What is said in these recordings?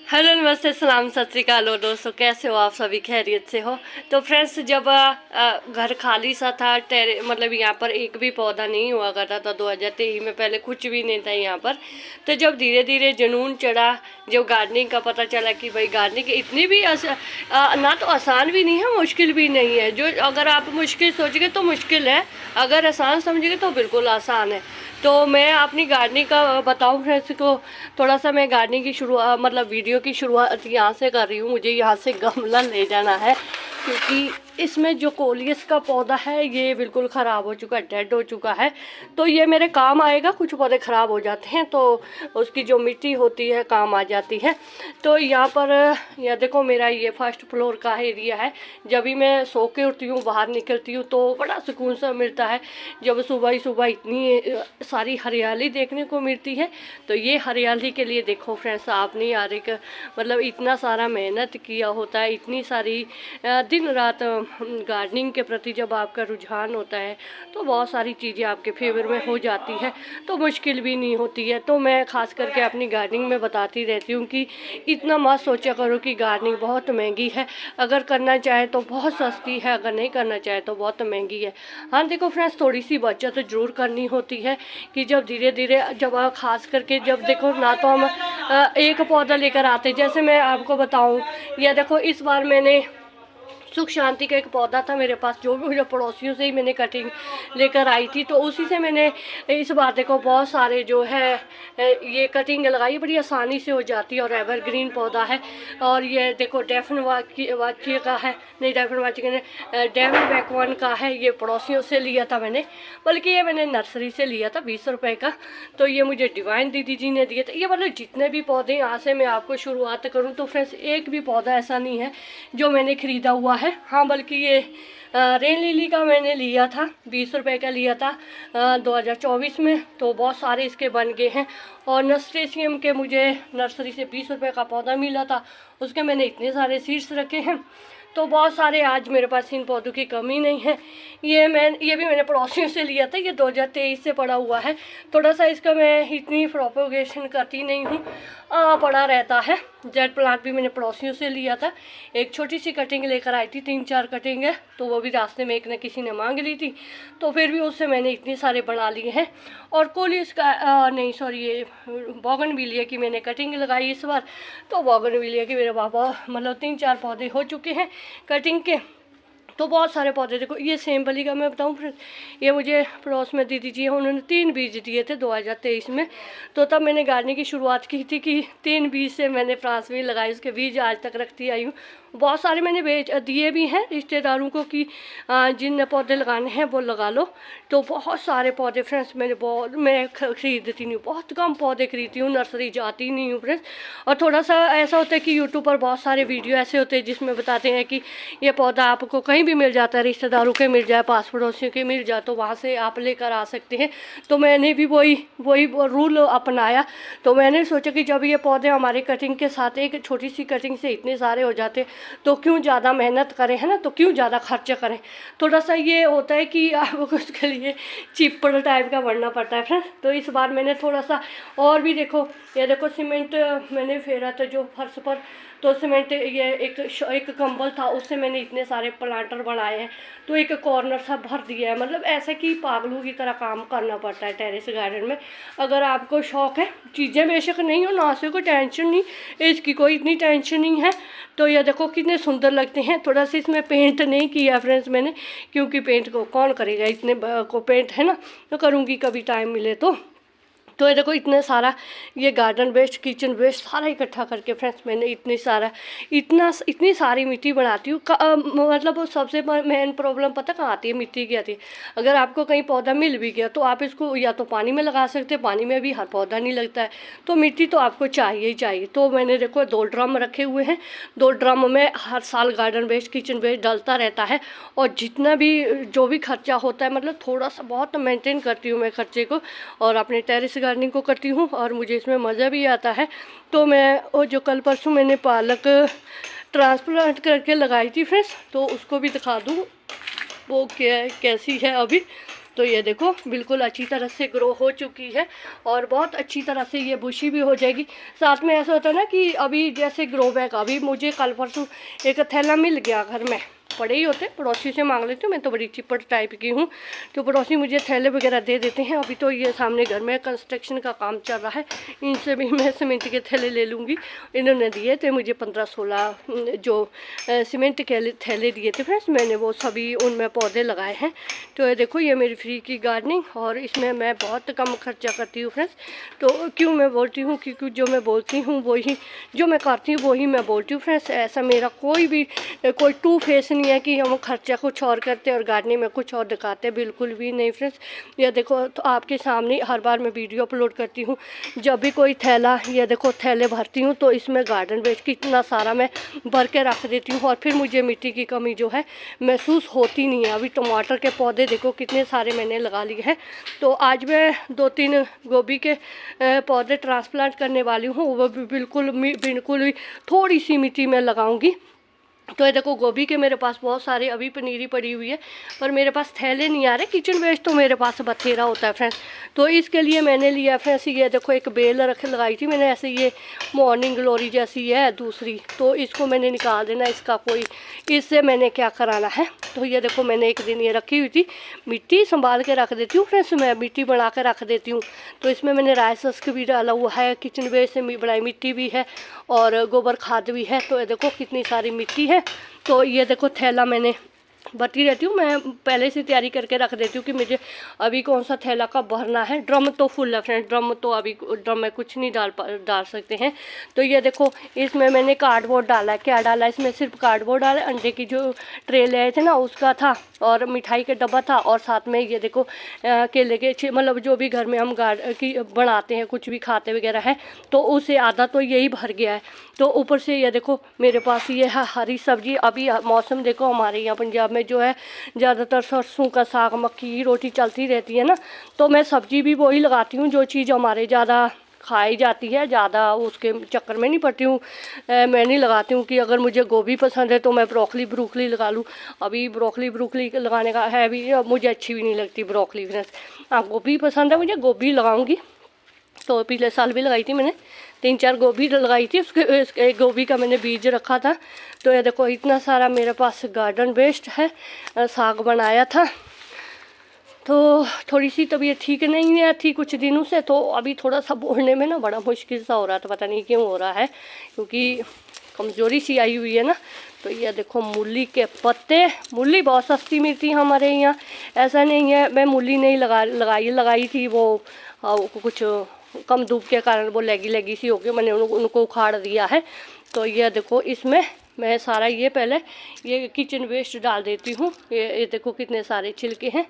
Hello नमस्ते सलाम सत श्री अकाल और दोस्तों, कैसे हो आप सभी? खैरियत से हो? तो फ्रेंड्स, जब घर खाली सा था, मतलब यहाँ पर एक भी पौधा नहीं हुआ करता था 2023 में, पहले कुछ भी नहीं था यहाँ पर। तो जब धीरे धीरे जुनून चढ़ा, जब गार्डनिंग का पता चला कि भाई गार्डनिंग इतनी भी ना तो आसान भी नहीं है, मुश्किल भी नहीं है। जो अगर आप मुश्किल सोचोगे तो मुश्किल है, अगर आसान समझोगे तो बिल्कुल आसान है। तो मैं अपनी गार्डनिंग का बताऊं फ्रेंड्स को, थोड़ा सा मैं गार्डनिंग की शुरुआत, मतलब वीडियो की शुरुआत यहाँ से कर रही हूँ। मुझे यहाँ से गमला ले जाना है क्योंकि इसमें जो कोलियस का पौधा है ये बिल्कुल ख़राब हो चुका है, डेड हो चुका है। तो ये मेरे काम आएगा। कुछ पौधे ख़राब हो जाते हैं तो उसकी जो मिट्टी होती है काम आ जाती है। तो यहाँ पर यह देखो, मेरा ये फर्स्ट फ्लोर का एरिया है। जब भी मैं सो के उठती हूँ, बाहर निकलती हूँ तो बड़ा सुकून सा मिलता है जब सुबह ही सुबह इतनी सारी हरियाली देखने को मिलती है। तो ये हरियाली के लिए देखो फ्रेंड्स, आपने यार एक मतलब इतना सारा मेहनत किया होता है, इतनी सारी दिन रात गार्डनिंग के प्रति जब आपका रुझान होता है तो बहुत सारी चीज़ें आपके फेवर में हो जाती है, तो मुश्किल भी नहीं होती है। तो मैं ख़ास करके अपनी गार्डनिंग में बताती रहती हूँ कि इतना मत सोचा करो कि गार्डनिंग बहुत महंगी है। अगर करना चाहे तो बहुत सस्ती है, अगर नहीं करना चाहे तो बहुत महंगी है। हाँ देखो फ्रेंड्स, थोड़ी सी बचत ज़रूर करनी होती है कि जब धीरे धीरे, जब आप ख़ास करके जब देखो ना, तो हम एक पौधा लेकर आते। जैसे मैं आपको बताऊँ, यह देखो इस बार मैंने सुख शांति का एक पौधा था मेरे पास, जो भी मुझे पड़ोसियों से ही मैंने कटिंग लेकर आई थी, तो उसी से मैंने इस बार देखो बहुत सारे जो है ये कटिंग लगाई, बड़ी आसानी से हो जाती है और एवरग्रीन पौधा है। और ये देखो डेफन वाचिया का है, नहीं डेफन वाचिया ने डेवन बैकवन का है। ये पड़ोसियों से लिया था मैंने, बल्कि ये मैंने नर्सरी से लिया था 20 रुपये का। तो ये मुझे डिवाइन दीदी जी ने दिए थे। ये मतलब जितने भी पौधे, यहाँ से मैं आपको शुरुआत करूँ तो फ्रेंड्स, एक भी पौधा ऐसा नहीं है जो मैंने ख़रीदा हुआ है। हाँ, बल्कि ये रेन लिली का मैंने लिया था, 20 रुपये का लिया था 2024 में। तो बहुत सारे इसके बन गए हैं। और नस्टेशियम के मुझे नर्सरी से 20 रुपये का पौधा मिला था, उसके मैंने इतने सारे सीड्स रखे हैं। तो बहुत सारे आज मेरे पास इन पौधों की कमी नहीं है। ये भी मैंने पड़ोसियों से लिया था, ये 2023 से पड़ा हुआ है। थोड़ा सा इसका मैं इतनी प्रोपोगेशन करती नहीं हूँ, पड़ा रहता है। जेड प्लांट भी मैंने पड़ोसियों से लिया था, एक छोटी सी कटिंग लेकर आई थी, 3-4 कटिंग है, तो वो भी रास्ते में एक न किसी ने मांग ली थी, तो फिर भी उससे मैंने इतने सारे बना लिए हैं। और कोलियस का नहीं सॉरी, ये बोगनविलिया की मैंने कटिंग लगाई इस बार। तो बोगनविलिया के मेरे पापा मतलब 3-4 पौधे हो चुके हैं कटिंग के। तो बहुत सारे पौधे देखो, ये सेम बली का मैं बताऊँ फ्रेंड्स, ये मुझे पड़ोस में दीदी जी हैं, उन्होंने 3 बीज दिए थे 2023 में। तो तब मैंने गार्डनिंग की शुरुआत की थी कि 3 बीज से मैंने फ्रांस में लगाई, उसके बीज आज तक रखती आई हूँ। बहुत सारे मैंने दिए भी हैं रिश्तेदारों को कि जिन पौधे लगाने हैं वो लगा लो। तो बहुत सारे पौधे फ्रेंड्स मैं खरीदती नहीं हूँ, बहुत कम पौधे खरीदती हूँ, नर्सरी जाती नहीं हूँ फ्रेंड्स। और थोड़ा सा ऐसा होता है कि यूट्यूब पर बहुत सारे वीडियो ऐसे होते हैं जिसमें बताते हैं कि ये पौधा आपको कहीं भी मिल जाता है, रिश्तेदारों के मिल जाए, पास पड़ोसियों के मिल जाए, तो वहाँ से आप लेकर आ सकते हैं। तो मैंने भी वही रूल अपनाया। तो मैंने सोचा कि जब ये पौधे हमारे कटिंग के साथ, एक छोटी सी कटिंग से इतने सारे हो जाते तो क्यों ज़्यादा मेहनत करें, है ना, तो क्यों ज़्यादा खर्चा करें। थोड़ा सा ये होता है कि आपको उसके लिए चीपड़ टाइप का बनना पड़ता है फ्रेंड्स। तो इस बार मैंने थोड़ा सा और भी देखो, ये देखो सीमेंट मैंने फेरा था जो फर्श पर, तो सीमेंट ये एक कंबल था, उससे मैंने इतने सारे प्लांटर बनाए हैं। तो एक कॉर्नर सा भर दिया है, मतलब ऐसे कि पागलों की तरह काम करना पड़ता है टेरेस गार्डन में। अगर आपको शौक़ है, चीज़ें बेशक नहीं हो ना, से कोई टेंशन नहीं, इसकी कोई इतनी टेंशन नहीं है। तो ये देखो कितने सुंदर लगते हैं। थोड़ा सा इसमें पेंट नहीं किया फ्रेंड्स मैंने, क्योंकि पेंट को कौन करेगा, इतने को पेंट है ना, तो करूँगी कभी टाइम मिले तो। तो ये देखो इतने सारा ये गार्डन वेस्ट, किचन वेस्ट सारा इकट्ठा करके फ्रेंड्स मैंने इतनी सारी मिट्टी बनाती हूँ। मतलब वो सबसे मेन प्रॉब्लम पता कहाँ आती है, मिट्टी की आती है। अगर आपको कहीं पौधा मिल भी गया तो आप इसको या तो पानी में लगा सकते हैं, पानी में भी हर पौधा नहीं लगता है, तो मिट्टी तो आपको चाहिए ही चाहिए। तो मैंने देखो 2 ड्रम रखे हुए हैं, 2 ड्रम में हर साल गार्डन वेस्ट, किचन वेस्ट डलता रहता है। और जितना भी जो भी खर्चा होता है, मतलब थोड़ा सा बहुत मेंटेन करती हूँ मैं खर्चे को, और अपने टेरेस गार्डनिंग को करती हूँ और मुझे इसमें मज़ा भी आता है। तो मैं वो जो कल परसों मैंने पालक ट्रांसप्लांट करके लगाई थी फ्रेंड्स, तो उसको भी दिखा दूँ वो कैसी है अभी। तो ये देखो बिल्कुल अच्छी तरह से ग्रो हो चुकी है और बहुत अच्छी तरह से ये बुशी भी हो जाएगी। साथ में ऐसा होता है ना कि अभी जैसे ग्रो बैग अभी मुझे कल परसों एक थैला मिल गया, घर में पड़े ही होते, पड़ोसी से मांग लेती हूँ, मैं तो बड़ी चिपट टाइप की हूँ, तो पड़ोसी मुझे थैले वगैरह दे देते हैं। अभी तो ये सामने घर में कंस्ट्रक्शन का काम चल रहा है, इनसे भी मैं सीमेंट के थैले ले लूँगी। इन्होंने दिए थे मुझे 15-16 जो सीमेंट के थैले दिए थे फ्रेंड्स, मैंने वो सभी उनमें पौधे लगाए हैं। तो ये देखो ये मेरी फ्री की गार्डनिंग, और इसमें मैं बहुत कम खर्चा करती हूँ फ्रेंड्स। तो क्यों मैं बोलती हूँ, क्योंकि जो मैं बोलती हूँ वही, जो मैं करती हूँ वही मैं बोलती हूँ फ्रेंड्स। ऐसा मेरा कोई टू फेस नहीं है कि हम खर्चा कुछ और करते और गार्डनिंग में कुछ और दिखाते, बिल्कुल भी नहीं फ्रेंड्स। ये देखो तो आपके सामने हर बार मैं वीडियो अपलोड करती हूँ, जब भी कोई थैला, ये देखो थैले भरती हूँ तो इसमें गार्डन वेस्ट कितना सारा मैं भर के रख देती हूँ, और फिर मुझे मिट्टी की कमी जो है महसूस होती नहीं है। अभी टमाटर के पौधे देखो कितने सारे मैंने लगा लिए हैं। तो आज मैं 2-3 गोभी के पौधे ट्रांसप्लांट करने वाली हूँ, वो भी बिल्कुल थोड़ी सी मिट्टी में लगाऊंगी। तो ये देखो गोभी के मेरे पास बहुत सारे अभी पनीरी पड़ी हुई है, पर मेरे पास थैले नहीं आ रहे। किचन वेस्ट तो मेरे पास बथेरा होता है फ्रेंड्स, तो इसके लिए मैंने लिया फ्रेंड्स, ये देखो एक बेल लगाई थी मैंने ऐसे, ये मॉर्निंग ग्लोरी जैसी है दूसरी, तो इसको मैंने निकाल देना, इसका कोई, इससे मैंने क्या कराना है। तो ये देखो मैंने एक दिन ये रखी हुई थी, मिट्टी संभाल के रख देती हूँ फ्रेंड्स, मैं मिट्टी बना के रख देती हूँ। तो इसमें मैंने राइस हस्क भी डाला हुआ है, किचन वेस्ट से बनाई मिट्टी भी है और गोबर खाद भी है। तो ये देखो कितनी सारी मिट्टी है। तो ये देखो थैला मैंने भरती रहती हूँ, मैं पहले से तैयारी करके रख देती हूँ कि मुझे अभी कौन सा थैला कब भरना है। ड्रम तो फुल है फ्रेंड, ड्रम में कुछ नहीं डाल सकते हैं। तो ये देखो इसमें मैंने कार्डबोर्ड डाला है। क्या डाला है इसमें, सिर्फ कार्डबोर्ड डाला है, अंडे की जो ट्रे ले आए थे ना उसका था, और मिठाई का डब्बा था, और साथ में ये देखो केले के मतलब जो भी घर में हम बनाते हैं, कुछ भी खाते वगैरह है, तो उसे आधा तो यही भर गया है। तो ऊपर से ये देखो मेरे पास ये है हरी सब्जी। अभी मौसम देखो हमारे यहाँ पंजाब में जो है ज़्यादातर सरसों का साग, मक्की की रोटी चलती रहती है ना, तो मैं सब्जी भी वही लगाती हूँ जो चीज़ हमारे ज़्यादा खाई जाती है, ज़्यादा उसके चक्कर में नहीं पड़ती हूँ। मैं नहीं लगाती हूँ कि अगर मुझे गोभी पसंद है तो मैं ब्रोकली लगा लूँ। अभी ब्रोकली लगाने का है भी, मुझे अच्छी भी नहीं लगती ब्रोकली फ्रेंड्स। हाँ गोभी पसंद है मुझे, गोभी लगाऊंगी। तो पिछले साल भी लगाई थी मैंने, 3-4 गोभी लगाई थी, उसके गोभी का मैंने बीज रखा था। तो ये देखो इतना सारा मेरे पास गार्डन वेस्ट है, साग बनाया था। तो थोड़ी सी तबीयत ठीक नहीं है थी कुछ दिनों से, तो अभी थोड़ा सा बोलने में ना बड़ा मुश्किल सा हो रहा था, पता नहीं क्यों हो रहा है, क्योंकि कमज़ोरी सी आई हुई है ना। तो ये देखो मूली के पत्ते, मूली बहुत सस्ती मिलती है हमारे यहाँ, ऐसा नहीं है मैं मूली नहीं लगाई थी, वो कुछ कम धूप के कारण वो लगी सी हो गई, मैंने उनको उखाड़ दिया है। तो ये देखो इसमें मैं सारा ये पहले ये किचन वेस्ट डाल देती हूँ। ये देखो कितने सारे छिलके हैं।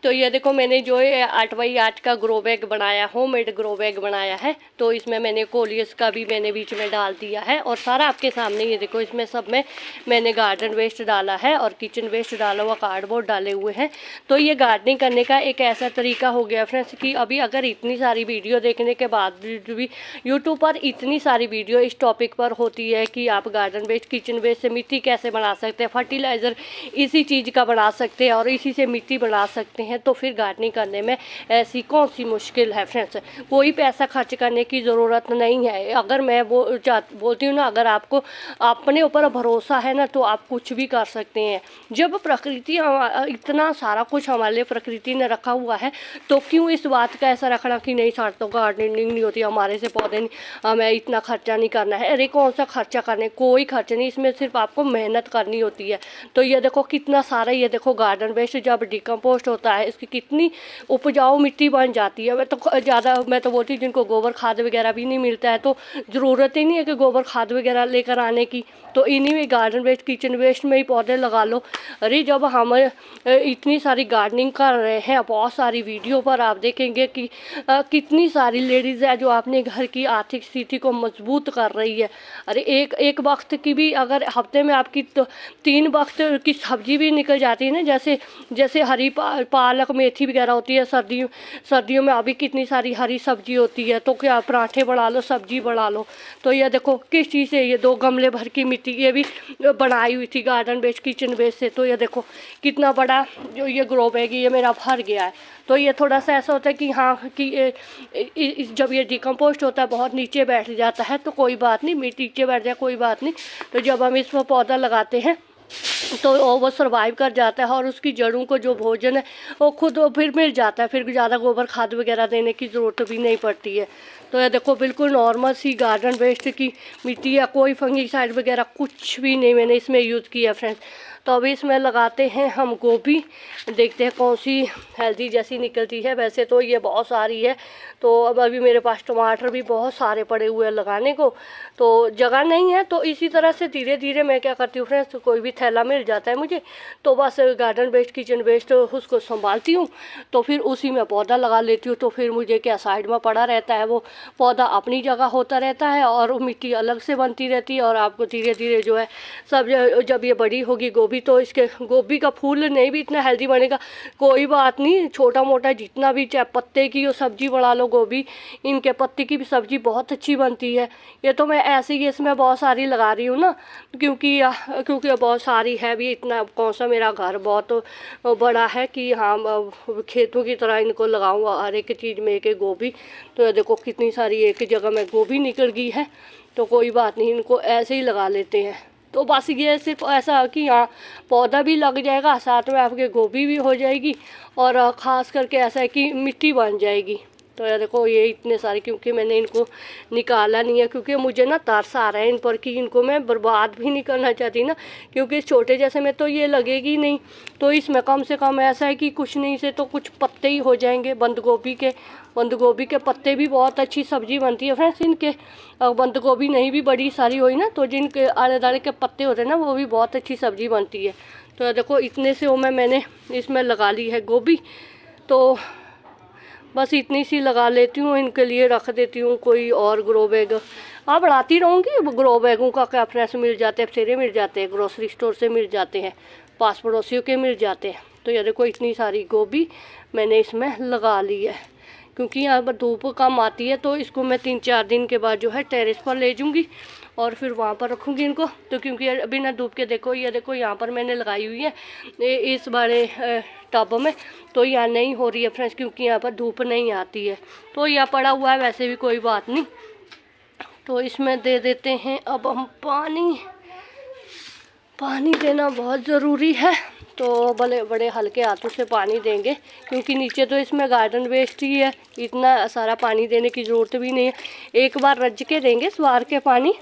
तो ये देखो मैंने जो है 8x8 का ग्रो बैग बनाया, होममेड ग्रो बैग बनाया है। तो इसमें मैंने कोलियस का भी मैंने बीच में डाल दिया है, और सारा आपके सामने ये देखो इसमें सब में मैंने गार्डन वेस्ट डाला है और किचन वेस्ट डाला हुआ, कार्डबोर्ड डाले हुए हैं। तो ये गार्डनिंग करने का एक ऐसा तरीका हो गया फ्रेंड्स कि अभी अगर इतनी सारी वीडियो देखने के बाद भी यूट्यूब पर इतनी सारी वीडियो इस टॉपिक पर होती है कि आप गार्डन वेस्ट, किचन वेस्ट से मिट्टी कैसे बना सकते हैं, फर्टिलाइज़र इसी चीज़ का बना सकते हैं और इसी से मिट्टी बना सकते हैं, तो फिर गार्डनिंग करने में ऐसी कौन सी मुश्किल है फ्रेंड्स। कोई पैसा खर्च करने की ज़रूरत नहीं है। अगर मैं बोलती हूँ ना, अगर आपको अपने ऊपर भरोसा है ना तो आप कुछ भी कर सकते हैं। जब प्रकृति इतना सारा कुछ हमारे लिए प्रकृति ने रखा हुआ है, तो क्यों इस बात का ऐसा रखना कि नहीं सर तो गार्डनिंग नहीं होती, हमारे से पौधे नहीं, हमें इतना खर्चा नहीं करना है। अरे कौन सा खर्चा करने, कोई खर्च नहीं, इसमें सिर्फ आपको मेहनत करनी होती है। तो ये देखो कितना सारा, ये देखो गार्डन वेस्ट जब डिकम्पोस्ट होता है इसकी कितनी उपजाऊ मिट्टी बन जाती है। मैं तो बोलती हूँ जिनको गोबर खाद वगैरह भी नहीं मिलता है तो ज़रूरत ही नहीं है कि गोबर खाद वगैरह लेकर आने की, तो इन्हीं में गार्डन वेस्ट, किचन वेस्ट में ही पौधे लगा लो। अरे जब हम इतनी सारी गार्डनिंग कर रहे हैं, बहुत सारी वीडियो पर आप देखेंगे कि कितनी सारी लेडीज़ है जो अपने घर की आर्थिक स्थिति को मजबूत कर रही है। अरे एक वक्त की भी अगर हफ्ते में आपकी तो 3 वक्त की सब्जी भी निकल जाती है ना, जैसे हरी पालक मेथी वगैरह होती है, सर्दियों में अभी कितनी सारी हरी सब्जी होती है, तो क्या पराठे बना लो, सब्जी बना लो। तो ये देखो किस चीज़ से, ये 2 गमले भर की मिट्टी ये भी बनाई हुई थी गार्डन वेस्ट, किचन वेस्ट से। तो ये देखो कितना बड़ा जो ये ग्रो बैग ये मेरा भर गया है। तो ये थोड़ा सा ऐसा होता है कि हाँ कि जब ये डिकम्पोस्ट होता है बहुत नीचे बैठ जाता है तो कोई बात नहीं, मिट्टी नीचे बैठ जाए कोई बात नहीं। तो जब हम इसमें पौधा लगाते हैं तो वो सर्वाइव कर जाता है और उसकी जड़ों को जो भोजन है वो खुद फिर मिल जाता है, फिर ज़्यादा गोबर खाद वगैरह देने की ज़रूरत भी नहीं पड़ती है। तो ये देखो बिल्कुल नॉर्मल सी गार्डन वेस्ट की मिट्टी या कोई फंगीसाइड वगैरह कुछ भी नहीं मैंने इसमें यूज़ किया फ्रेंड्स। तो अभी इसमें लगाते हैं हम गोभी, देखते हैं कौन सी हेल्दी जैसी निकलती है। वैसे तो ये बहुत सारी है, तो अब अभी मेरे पास टमाटर भी बहुत सारे पड़े हुए हैं लगाने को, तो जगह नहीं है। तो इसी तरह से धीरे धीरे मैं क्या करती हूँ फ्रेंड्स, कोई भी थैला मिल जाता है मुझे तो बस गार्डन वेस्ट किचन वेस्ट उसको संभालती हूँ, तो फिर उसी में पौधा लगा लेती हूँ। तो फिर मुझे क्या साइड में पड़ा रहता है, वो पौधा अपनी जगह होता रहता है और वो मिट्टी अलग से बनती रहती है। और आपको धीरे धीरे जो है सब जब ये बड़ी होगी गोभी, तो इसके गोभी का फूल नहीं भी इतना हेल्दी बनेगा, कोई बात नहीं, छोटा मोटा जितना भी, चाहे पत्ते की वो सब्जी बना लो गोभी, इनके पत्ते की भी सब्जी बहुत अच्छी बनती है। ये तो मैं ऐसे ही इसमें बहुत सारी लगा रही हूँ ना, क्योंकि बहुत सारी है भी, इतना कौन सा मेरा घर बहुत बड़ा है कि हाँ खेतों की तरह इनको लगाऊंगा हर एक चीज़ में एक गोभी। तो देखो कितनी सारी एक जगह में गोभी निकल गई है, तो कोई बात नहीं, इनको ऐसे ही लगा लेते हैं। तो बस ये सिर्फ ऐसा कि हाँ पौधा भी लग जाएगा, साथ में आपके गोभी भी हो जाएगी और ख़ास करके ऐसा है कि मिट्टी बन जाएगी। तो यार देखो ये इतने सारे, क्योंकि मैंने इनको निकाला नहीं है, क्योंकि मुझे ना तरस आ रहा है इन पर कि इनको मैं बर्बाद भी नहीं करना चाहती ना, क्योंकि इस छोटे जैसे में तो ये लगेगी नहीं। तो इसमें कम से कम ऐसा है कि कुछ नहीं से तो कुछ पत्ते ही हो जाएंगे बंद गोभी के पत्ते भी बहुत अच्छी सब्जी बनती है फ्रेंड्स इनके। बंद गोभी नहीं भी बड़ी सारी हुई ना, तो जिनके आले दाले के पत्ते होते हैं ना वो भी बहुत अच्छी सब्जी बनती है। तो देखो इतने से वो मैंने इसमें लगा ली है गोभी, तो बस इतनी सी लगा लेती हूँ, इनके लिए रख देती हूँ कोई और ग्रो बैग। हाँ बढ़ाती रहूँगी, ग्रो बैगों का क्या फ्रेश मिल जाते हैं, बथेरे मिल जाते हैं, ग्रोसरी स्टोर से मिल जाते हैं, पास पड़ोसियों के मिल जाते हैं। तो ये देखो इतनी सारी गोभी मैंने इसमें लगा ली है, क्योंकि यहाँ पर धूप कम आती है। तो इसको मैं 3-4 दिन के बाद जो है टेरेस पर ले जाऊँगी और फिर वहाँ पर रखूँगी इनको। तो क्योंकि बिना धूप के देखो ये देखो यहाँ पर मैंने लगाई हुई है इस बड़े टब में, तो यहाँ नहीं हो रही है फ्रेंड्स, क्योंकि यहाँ पर धूप नहीं आती है। तो यहाँ पड़ा हुआ है, वैसे भी कोई बात नहीं। तो इसमें दे देते हैं अब हम पानी देना बहुत ज़रूरी है। तो बड़े हल्के हाथों से पानी देंगे, क्योंकि नीचे तो इसमें गार्डन वेस्ट ही है, इतना सारा पानी देने की ज़रूरत भी नहीं है। एक बार रज के देंगे सवार के पानी,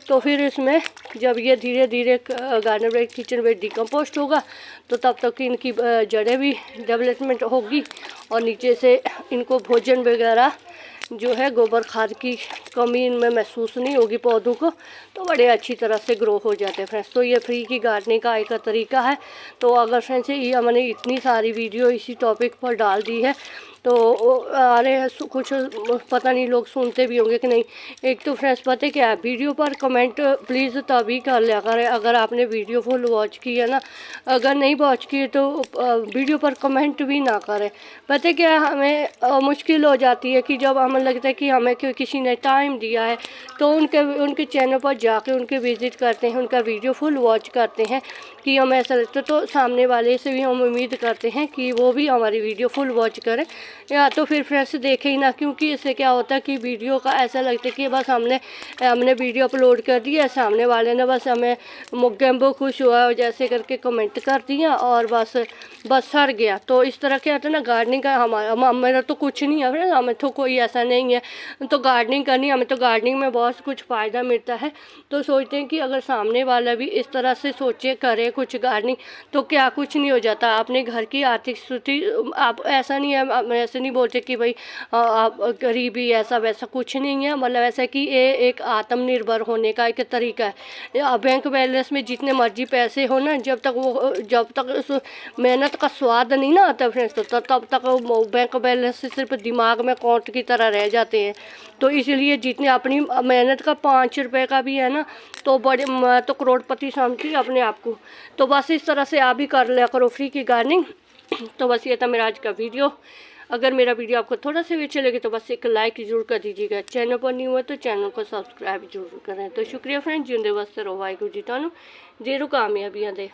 तो फिर इसमें जब ये धीरे धीरे garden waste kitchen waste decompost होगा तो तब तक इनकी जड़ें भी डेवलपमेंट होगी और नीचे से इनको भोजन वगैरह जो है गोबर खाद की कमी इनमें महसूस नहीं होगी पौधों को, तो बड़े अच्छी तरह से ग्रो हो जाते हैं फ्रेंड्स। तो ये फ्री की गार्डनिंग का एक तरीका है। तो अगर फ्रेंड्स ये मैंने इतनी सारी वीडियो इसी टॉपिक पर डाल दी है, तो अरे कुछ पता नहीं लोग सुनते भी होंगे कि नहीं। एक तो फ्रेंड्स पता है क्या है, वीडियो पर कमेंट प्लीज़ तभी कर लिया करें अगर आपने वीडियो फुल वॉच की है ना, अगर नहीं वॉच की तो वीडियो पर कमेंट भी ना करें। पता है क्या, हमें मुश्किल हो जाती है कि जब हमें लगता है कि हमें किसी ने टाइम दिया है तो उनके चैनल पर जाके उनके विज़िट करते हैं, उनका वीडियो फुल वॉच करते हैं कि हमें ऐसा लगता तो सामने वाले से भी हम उम्मीद करते हैं कि वो भी हमारी वीडियो फुल वॉच करें, या तो फिर फ्रेंड्स देखें ही ना। क्योंकि इससे क्या होता है कि वीडियो का ऐसा लगता है कि बस हमने वीडियो अपलोड कर दिया, सामने वाले ने बस हमें मुग्गम्बो खुश हुआ जैसे करके कमेंट कर दिया और बस सर गया। तो इस तरह क्या होता है ना, गार्डनिंग का मेरा तो कुछ नहीं है फ्रेंड्स, हमें तो कोई ऐसा नहीं है तो गार्डनिंग करनी, हमें तो गार्डनिंग में बहुत कुछ फ़ायदा मिलता है। तो सोचते हैं कि अगर सामने वाला भी इस तरह से सोचे करे कुछ गार्डनिंग तो क्या कुछ नहीं हो जाता। अपने घर की आर्थिक स्थिति, आप ऐसा नहीं है, ऐसे नहीं बोलते कि भाई आप गरीबी ऐसा वैसा कुछ नहीं है, मतलब ऐसा कि ये एक आत्मनिर्भर होने का एक तरीका है। बैंक बैलेंस में जितने मर्जी पैसे हो ना, जब तक उस मेहनत का स्वाद नहीं ना आता फ्रेंड्स, तो तब तक वो बैंक बैलेंस सिर्फ दिमाग में कांट की तरह रह जाते हैं। तो इसलिए जितने अपनी मेहनत का 5 रुपए का भी है ना, तो तो करोड़पति समझती अपने आप को। तो बस इस तरह से आप भी कर लिया करो फ्री की गार्डनिंग। तो बस ये था मेरा आज का वीडियो। अगर मेरा वीडियो आपको थोड़ा सा भी अच्छा लगे तो बस एक लाइक जरूर कर दीजिएगा। चैनल पर नहीं हुआ तो चैनल को सब्सक्राइब जरूर करें। तो शुक्रिया फ्रेंड्स, जिंदे वास्ते रहो, वाहिगुरू जी तुहानू जेरू कामयाबियां दे।